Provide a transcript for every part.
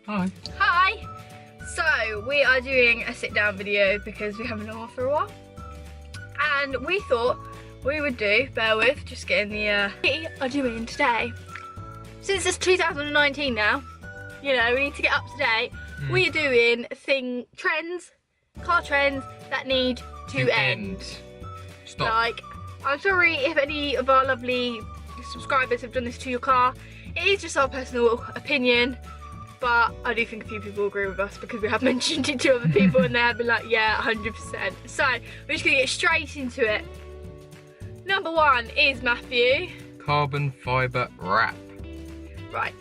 Hi. Hi! So, we are doing a sit down video because we haven't done one for a while. And we thought we would do, bear with, just getting the, we are doing today. Since it's 2019 now, you know, we need to get up to date. We are doing car trends that need to end. Stop. Like, I'm sorry if any of our lovely subscribers have done this to your car. It is just our personal opinion, but I do think a few people agree with us because we have mentioned it to other people and they have been like, yeah, 100%. So, we're just gonna get straight into it. Number one is, Matthew, Carbon fibre wrap. right.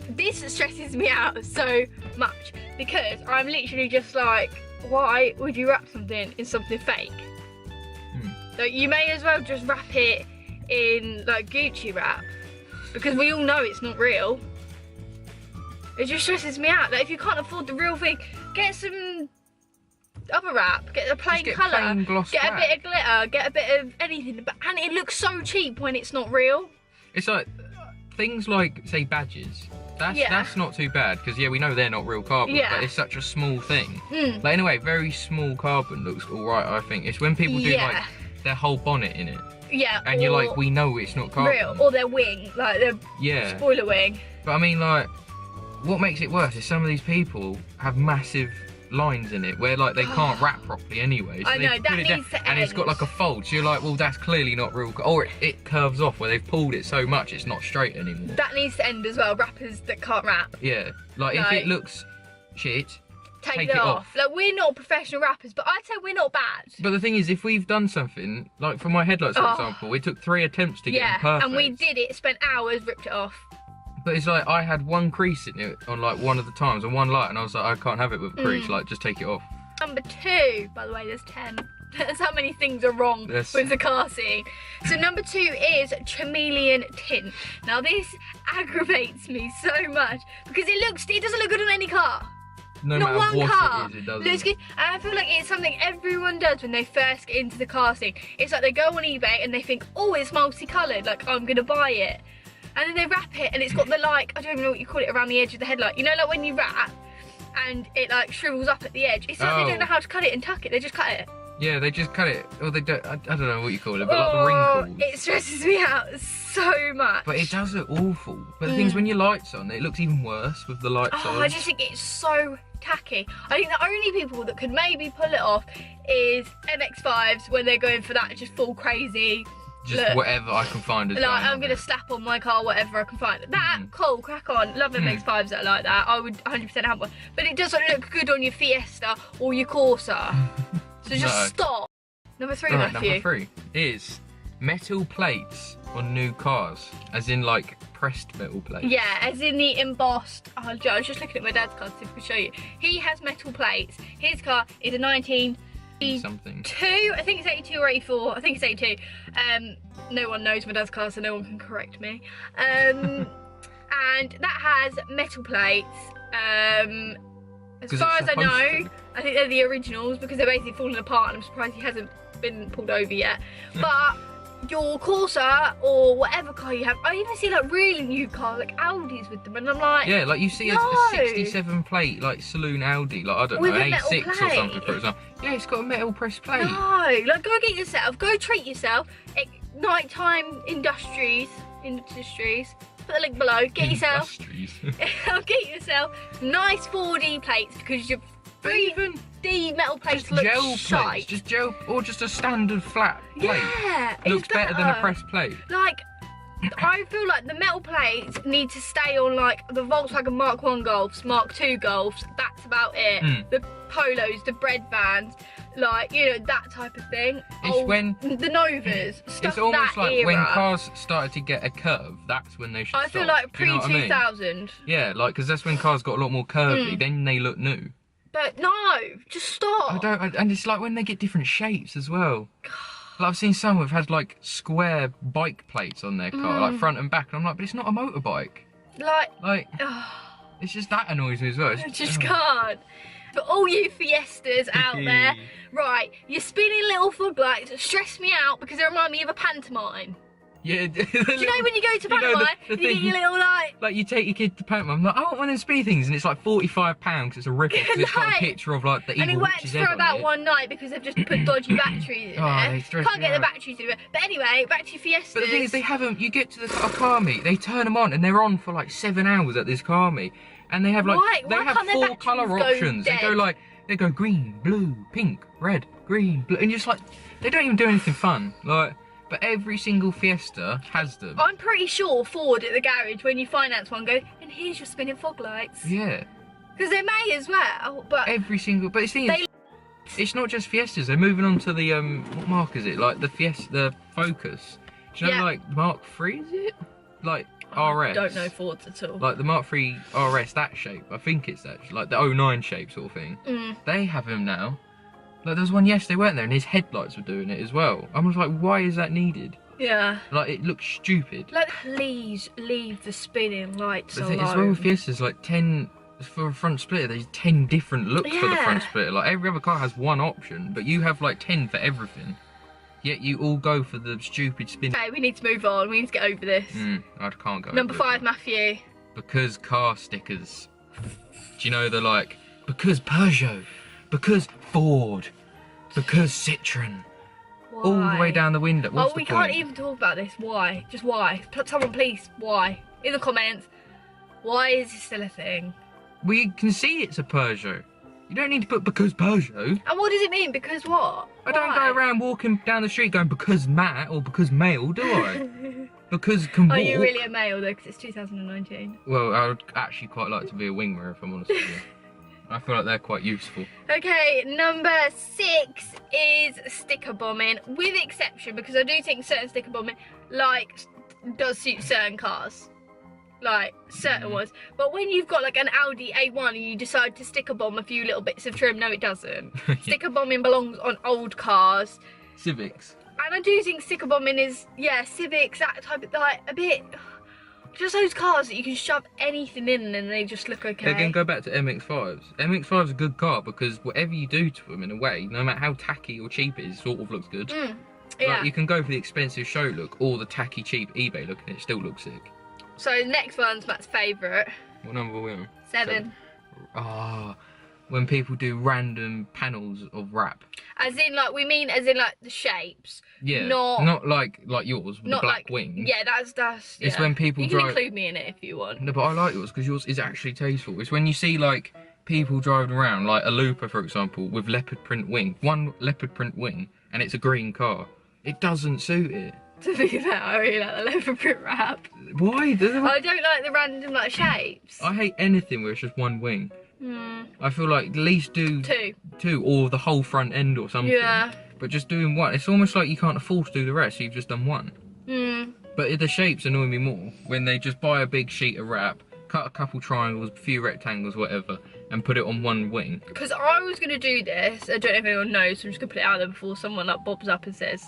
This stresses me out so much because I'm literally just like, why would you wrap something in something fake? Like, you may as well just wrap it in like Gucci wrap because we all know it's not real. It just stresses me out. Like, if you can't afford the real thing, get some other wrap, get a plain colour, plain gloss get wrap. a bit of glitter, get a bit of anything, and it looks so cheap when it's not real. It's like things like, say, badges. That's not too bad because we know they're not real carbon, but it's such a small thing. Like, in a way, very small carbon looks alright, I think. It's when people do like their whole bonnet in it. Yeah. And you're like, we know it's not carbon. Real, or their wing, like their spoiler wing. But I mean, like, what makes it worse is some of these people have massive lines in it where like they can't wrap properly anyway. So I know, that needs to end. And it's got like a fold, so you're like, well, that's clearly not real. Or it curves off where they've pulled it so much it's not straight anymore. That needs to end as well, rappers that can't rap. Yeah, like if it looks shit, take it off. Like, we're not professional rappers, but I'd say we're not bad. But the thing is, if we've done something, like for my headlights for example, it took 3 attempts to get them perfect. And we did it, spent hours, ripped it off. But it's like, I had one crease in it on like one of the times and one light, and I was like, I can't have it with a crease, like just take it off. Number 2, by the way, there's 10. That's how many things are wrong with the car scene. So number 2 is Romanian Tin. Now this aggravates me so much because it doesn't look good on any car. No Not matter one what car it is, it doesn't. looks good. And I feel like it's something everyone does when they first get into the car scene. It's like they go on eBay and they think, oh, it's multicoloured, like I'm gonna buy it. And then they wrap it and it's got the, like, I don't even know what you call it, around the edge of the headlight. You know, like when you wrap and it like shrivels up at the edge. It's like they don't know how to cut it and tuck it, they just cut it. Yeah, they just cut it, or they don't, I don't know what you call it, but like the wrinkles. It stresses me out so much. But it does look awful. But the thing is, when your light's on, it looks even worse with the lights on. I just think it's so tacky. I think the only people that could maybe pull it off is MX-5s when they're going for that just full crazy just look. Whatever I can find. Like, I'm going to slap on my car whatever I can find. That, cool, crack on. Love MX-5s that are like that. I would 100% have one. But it doesn't look good on your Fiesta or your Corsa. So just stop. Number 3, Matthew. Number 3 is metal plates on new cars. As in, like, pressed metal plates. Yeah, as in the embossed. Oh, I was just looking at my dad's car to see if I could show you. He has metal plates. His car is a 1982, I think it's 82 or 84, I think it's 82. No one knows my dad's car, so no one can correct me. And that has metal plates. As far as I know, I think they're the originals because they're basically falling apart, and I'm surprised he hasn't been pulled over yet. But your Corsa or whatever car you have, I even see like really new cars, like Audis with them, and I'm like, yeah, like you see a 67 plate, like saloon Audi, like I don't know, an A6 or something for example. Yeah, it's got a metal press plate. No, like go get yourself, go treat yourself at Nighttime Industries, put the link below, get yourself, get yourself nice 4D plates because your 3D metal plates look shite. Just gel, or just a standard flat plate. Yeah, looks better than a pressed plate. Like, I feel like the metal plates need to stay on like the Volkswagen Mark 1 Golfs, Mark 2 Golfs, that's about it. The Polos, the bread vans, like, you know, that type of thing. It's when the Novas, stuff it's almost that like era. when cars started to get a curve, that's when they should I feel like pre-2000. Yeah, like, because that's when cars got a lot more curvy, then they look new. But no, just stop. And it's like when they get different shapes as well. Like, I've seen some who've had like square bike plates on their car, like front and back, and I'm like, but it's not a motorbike. Like, it's just that annoys me as well. I just can't. For all you Fiestas out there, right, your spinning little fog lights stress me out because they remind me of a pantomime. Yeah. Do you know when you go to pantomime, you get your little like you take your kid to pantomime, I'm like, I want one of them spinny things, and it's like £45. It's a rip-off because it's got a picture of like the evil witch's head on it. And it works for about one night because they've just put dodgy batteries in it. Can't get the batteries in it. But anyway, back to Fiesta. But the thing is, they haven't. You get to the car meet, they turn them on, and they're on for like 7 hours at this car meet, and they have like they have 4 colour options. They go green, blue, pink, red, green, blue, and you're just like, they don't even do anything fun. Like. But every single Fiesta has them. I'm pretty sure Ford at the garage, when you finance one, go, and here's your spinning fog lights. Yeah. Because they may as well, but... Every single... But it's not just Fiestas. They're moving on to the, what mark is it? Like the the Focus. Do you know, like, Mark III, is it? Like, RS. I don't know Fords at all. Like the Mark III RS, that shape. I think it's that, like the 09 shape sort of thing. They have him now. Like, there was one yesterday, weren't there? And his headlights were doing it as well. I was like, why is that needed? Yeah. Like, it looks stupid. Like, please leave the spinning lights alone. As well with Fiesta's, like 10, for a front splitter, there's 10 different looks for the front splitter. Like, every other car has one option, but you have like 10 for everything. Yet you all go for the stupid spin. Okay, we need to move on. We need to get over this. I can't go Number 5, Matthew. Because car stickers. Do you know the like, because Peugeot, because Ford, because Citroen. Why? All the way down the window. What's the point? Can't even talk about this. Why? Just why? Someone please, why? In the comments, why is this still a thing? We can see it's a Peugeot. You don't need to put because Peugeot. And what does it mean? Because what? I don't go around walking down the street going because Matt or because male, do I? Because can walk. Are you really a male though? Because it's 2019. Well, I would actually quite like to be a wingman if I'm honest with you. I feel like they're quite useful. Okay, number 6 is sticker bombing, with exception, because I do think certain sticker bombing, like, does suit certain cars. Like, certain ones. But when you've got, like, an Audi A1 and you decide to sticker bomb a few little bits of trim, no, it doesn't. Sticker bombing belongs on old cars. Civics. And I do think sticker bombing is, yeah, Civics, that type of, like, a bit... Just those cars that you can shove anything in and they just look okay. Again, go back to MX-5s. MX-5's a good car because whatever you do to them in a way, no matter how tacky or cheap it is, sort of looks good. Yeah. Like, you can go for the expensive show look or the tacky cheap eBay look and it still looks sick. So the next one's Matt's favourite. What number are we on? 7. Ah, when people do random panels of wrap. As in, like, we mean as in, like, the shapes. Yeah. Not like yours with the black like, wing. Yeah, that's yeah. It's when people You can include me in it if you want. No, but I like yours because yours is actually tasteful. It's when you see, like, people driving around, like a Looper, for example, with leopard print wing. One leopard print wing, and it's a green car. It doesn't suit it. To be fair, I really like the leopard print wrap. Why? I don't like the random, like, shapes. I hate anything where it's just one wing. I feel like at least do 2 or the whole front end or something. Yeah. But just doing one, it's almost like you can't afford to do the rest, so you've just done one. But the shapes annoy me more when they just buy a big sheet of wrap, cut a couple triangles, a few rectangles, whatever, and put it on one wing. Because I was going to do this, I don't know if anyone knows, so I'm just going to put it out there before someone like bobs up and says,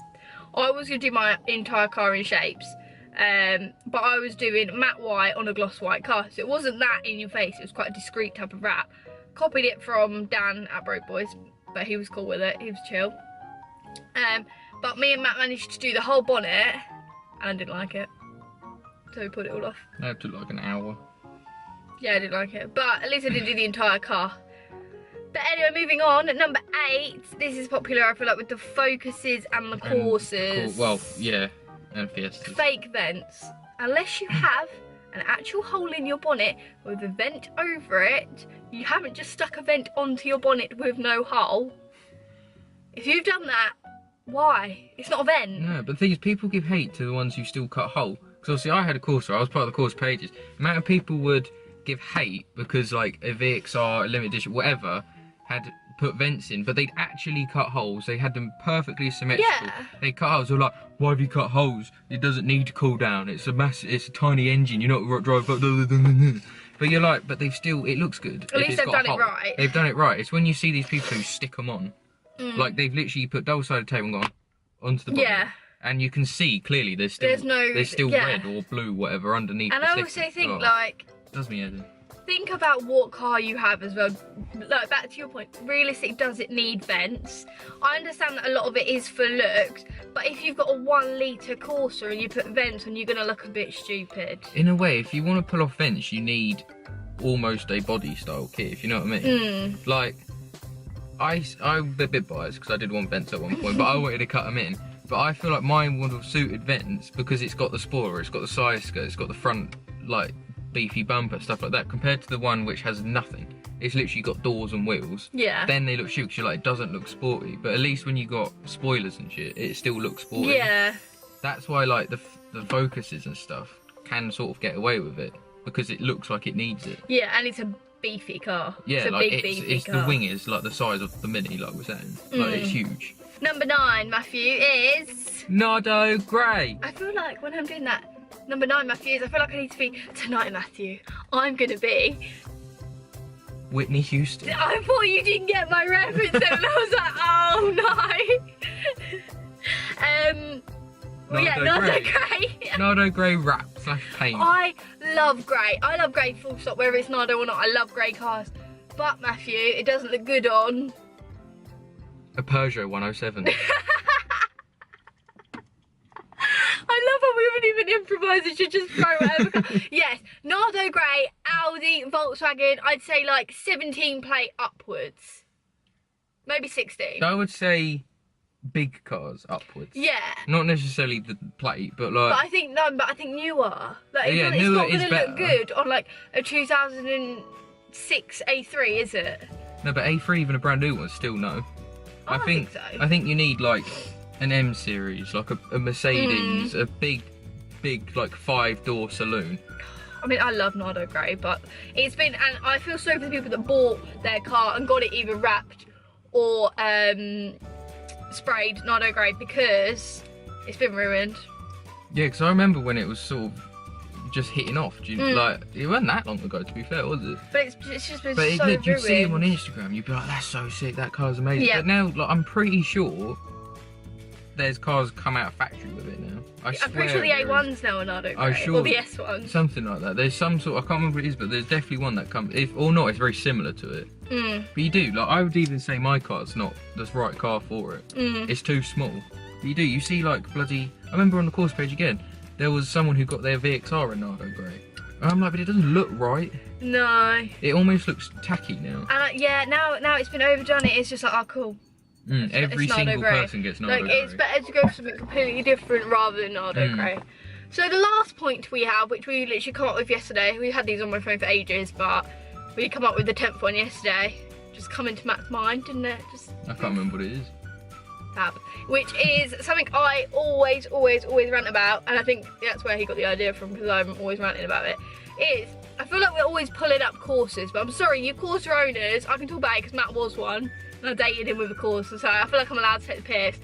I was going to do my entire car in shapes. But I was doing matte white on a gloss white car, so it wasn't that in your face, it was quite a discreet type of wrap. Copied it from Dan at Broke Boys, but he was cool with it, he was chill. But me and Matt managed to do the whole bonnet, and I didn't like it, so we put it all off. That took like an hour. Yeah, I didn't like it, but at least I didn't do the entire car. But anyway, moving on, at number 8, this is popular, I feel like, with the Focuses and the Corsas. Well, yeah. And Fiestas. Fake vents. Unless you have an actual hole in your bonnet with a vent over it, you haven't just stuck a vent onto your bonnet with no hole. If you've done that, why? It's not a vent. No, but the thing is, people give hate to the ones who still cut hole. Because obviously I had a Corsa, I was part of the Corsa pages. The amount of people would give hate because like a VXR, a limited edition, whatever, had put vents in, but they'd actually cut holes. They had them perfectly symmetrical. Yeah. They cut holes. They're like, why have you cut holes? It doesn't need to cool down. It's a tiny engine. You're not driving. But you're like, but they've still. It looks good. At least they've done it right. They've done it right. It's when you see these people who stick them on, like they've literally put double-sided tape and gone onto the bottom. Yeah. And you can see clearly there's still red or blue, whatever, underneath. And the I also think like. Does me head in. think about what car you have as well. Like, back to your point, realistic, does it need vents? I understand that a lot of it is for looks, but if you've got a 1 litre Corsa and you put vents on, you're gonna look a bit stupid. In a way, if you want to pull off vents, you need almost a body style kit, if you know what I mean. Like, I'm a bit biased because I did want vents at one point, but I wanted to cut them in. But I feel like mine would have suited vents because it's got the spoiler, it's got the side skirt, it's got the front, like, beefy bumper, stuff like that, compared to the one which has nothing. It's literally got doors and wheels. Yeah. Then they look shit because you're like, it doesn't look sporty. But at least when you got spoilers and shit, it still looks sporty. Yeah. That's why, like, the Focuses and stuff can sort of get away with it because it looks like it needs it. Yeah, and it's a beefy car. Yeah, it's a like big, beefy car. The wing is like the size of the Mini, like we're saying. Like, it's huge. Number 9, Matthew, is Nardo Grey. I feel like when I'm doing that, number 9, Matthew, is I feel like I need to be, tonight, Matthew, I'm gonna be Whitney Houston. I thought you didn't get my reference then, and I was like, oh no. Well, yeah, Nardo Grey. Nardo Grey rap / paint. I love grey. I love grey full stop, whether it's Nardo or not. I love grey cars. But, Matthew, it doesn't look good on a Peugeot 107. I love how we haven't even improvised, it should just throw whatever. Yes, Nardo Grey, Audi, Volkswagen, I'd say like 17 plate upwards. Maybe 16. I would say big cars upwards. Yeah. Not necessarily the plate, but like... But I think newer. Like, yeah, it's newer not is going to look good on like a 2006 A3, is it? No, but A3, even a brand new one, still no. I think so. I think you need like an M series, like a Mercedes, a big like 5-door saloon. I mean, I love Nardo Grey, but it's been, and I feel sorry for the people that bought their car and got it either wrapped or sprayed Nardo Grey because it's been ruined. Yeah, because I remember when it was sort of just hitting off. Like, it wasn't that long ago, to be fair, was it? But it's just been so ruined. You'd see him on Instagram, you'd be like, that's so sick, that car's amazing. Yeah. But now, like, I'm pretty sure there's cars come out of factory with it now. I'm pretty sure the A1's now are Nardo Grey, or the S1. Something like that. There's some sort, I can't remember what it is, but there's definitely one that comes, if or not, it's very similar to it. But you do, like, I would even say my car's not the right car for it. It's too small. But you do, you see like bloody, I remember on the course page again, there was someone who got their VXR in Nardo Grey. And I'm like, but it doesn't look right. No. It almost looks tacky now. And yeah, now it's been overdone, it's just like, oh cool. Every single person gets Nardo Grey. It's better to go for something completely different rather than Nardo Grey. So the last point we have, which we literally come up with yesterday, we had these on my phone for ages, but we come up with the 10th one yesterday. Just come into Matt's mind, didn't it? I can't remember what it is. Fab. Which is something I always rant about, and I think that's where he got the idea from, because I'm always ranting about it. I feel like we're always pulling up courses, but I'm sorry, you Corsa owners, I can talk about it because Matt was one, and I dated him with a Corsa, so I feel like I'm allowed to take the piss.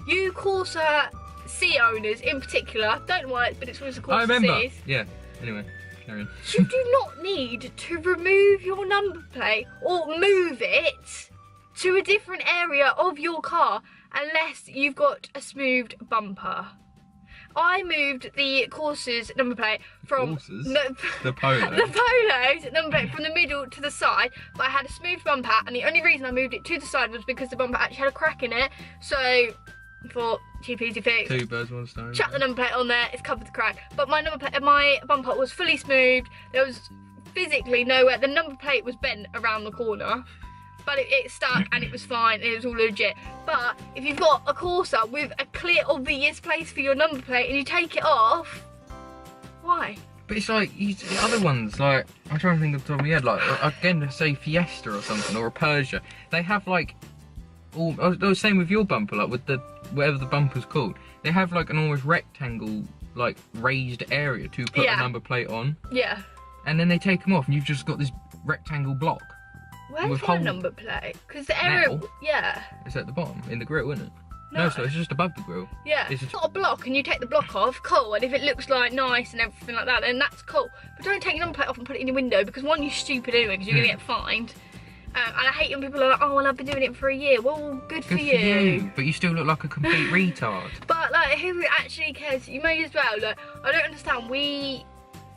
You Corsa C owners in particular, don't know why, but it's always a Corsa I remember. Cs. Yeah, anyway, carry on. You do not need to remove your number plate or move it to a different area of your car unless you've got a smoothed bumper. I moved the Corsa's number plate from the Polo. The Polo's number plate from the middle to the side, but I had a smooth bumper, and the only reason I moved it to the side was because the bumper actually had a crack in it. So I thought, cheap easy fix. 2 birds, 1 stone. Chuck the number plate on there, it's covered the crack. But my bumper was fully smooth. There was physically nowhere. The number plate was bent around the corner. But it stuck and it was fine and it was all legit. But if you've got a Corsa with a clear obvious place for your number plate and you take it off, why? But it's like, the other ones, like, I'm trying to think of the top of my head, like, again, say Fiesta or something, or a Persia, they have like, I was saying with your bumper, like with the, whatever the bumper's called, they have like an almost rectangle, like raised area to put a number plate on. Yeah. And then they take them off and you've just got this rectangle block. Where's my number plate? Because the area, it's at the bottom, in the grill, isn't it? No, so it's just above the grill. Yeah, it's not a block and you take the block off, cool, and if it looks like nice and everything like that, then that's cool. But don't take your number plate off and put it in your window, because one, you're stupid anyway, because you're going to get fined. And I hate when people are like, oh, well, I've been doing it for a year. Well, good for you. But you still look like a complete retard. But, like, who actually cares? You may as well. Like, I don't understand. We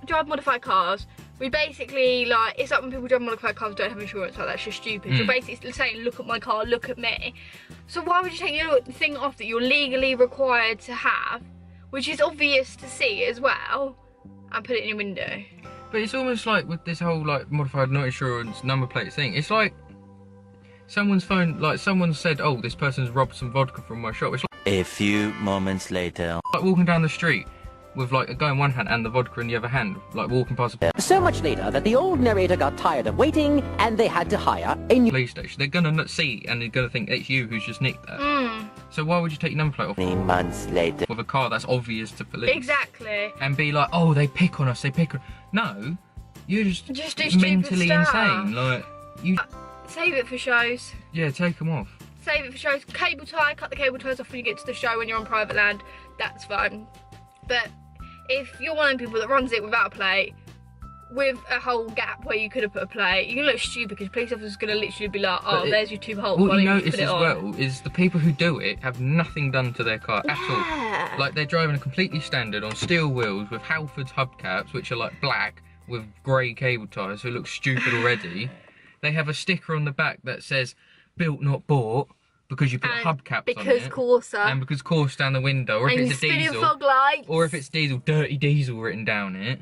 drive modified cars. we basically, like, it's like when people drive modified cars don't have insurance, like that's just stupid. You're basically saying, look at my car, look at me. So why would you take your thing off that you're legally required to have, which is obvious to see as well, and put it in your window? But it's almost like with this whole like modified not insurance number plate thing, it's like someone's phone, like someone said, oh, this person's robbed some vodka from my shop. It's like a few moments later. Like walking down the street with like a gun in one hand and the vodka in the other hand, like walking past a so much later that the old narrator got tired of waiting and they had to hire a new police station. They're gonna not see and they're gonna think it's you who's just nicked that. So why would you take your number plate off 3 months later with a car that's obvious to police? Exactly. And be like, oh, they pick on us, they pick on... No, you're just do mentally stuff. insane. Like, you... Save it for shows. Yeah, take them off. Save it for shows. Cable tie, cut the cable ties off when you get to the show when you're on private land. That's fine. But if you're one of the people that runs it without a plate, with a whole gap where you could have put a plate, you can look stupid because police officers are going to literally be like, oh, there's your 2 holes. What you notice as well is the people who do it have nothing done to their car at all. Like, they're driving a completely standard on steel wheels with Halfords hubcaps, which are like black with grey cable ties, so it looks stupid already. They have a sticker on the back that says, built not bought, because you put hubcaps on it. Because Corsa. And because Corsa down the window, or if it's a diesel. Fog lights. Or if it's diesel, dirty diesel written down it.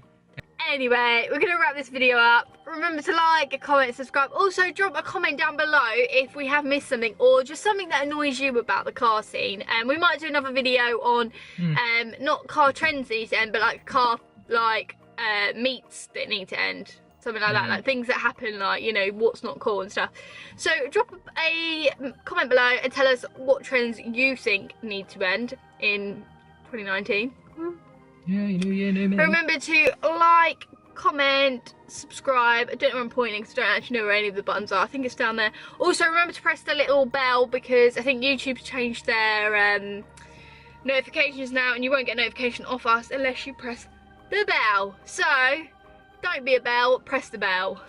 Anyway, we're going to wrap this video up. Remember to like, comment, subscribe. Also, drop a comment down below if we have missed something or just something that annoys you about the car scene. And we might do another video on, not car trends that need to end, but like car, like, meets that need to end. Something like that, like things that happen, like, you know, what's not cool and stuff. So drop a comment below and tell us what trends you think need to end in 2019. Yeah, you know me. Remember to like, comment, subscribe. I don't know where I'm pointing because I don't actually know where any of the buttons are. I think it's down there. Also, remember to press the little bell because I think YouTube's changed their notifications now, and you won't get a notification off us unless you press the bell. So, don't be a bell, press the bell.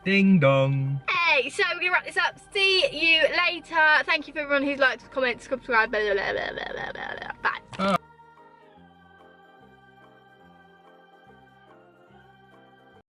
Ding dong. Hey, so we're going to wrap this up. See you later. Thank you for everyone who's liked, commented, subscribed, blah, blah, blah, blah, blah, blah, blah. Bye.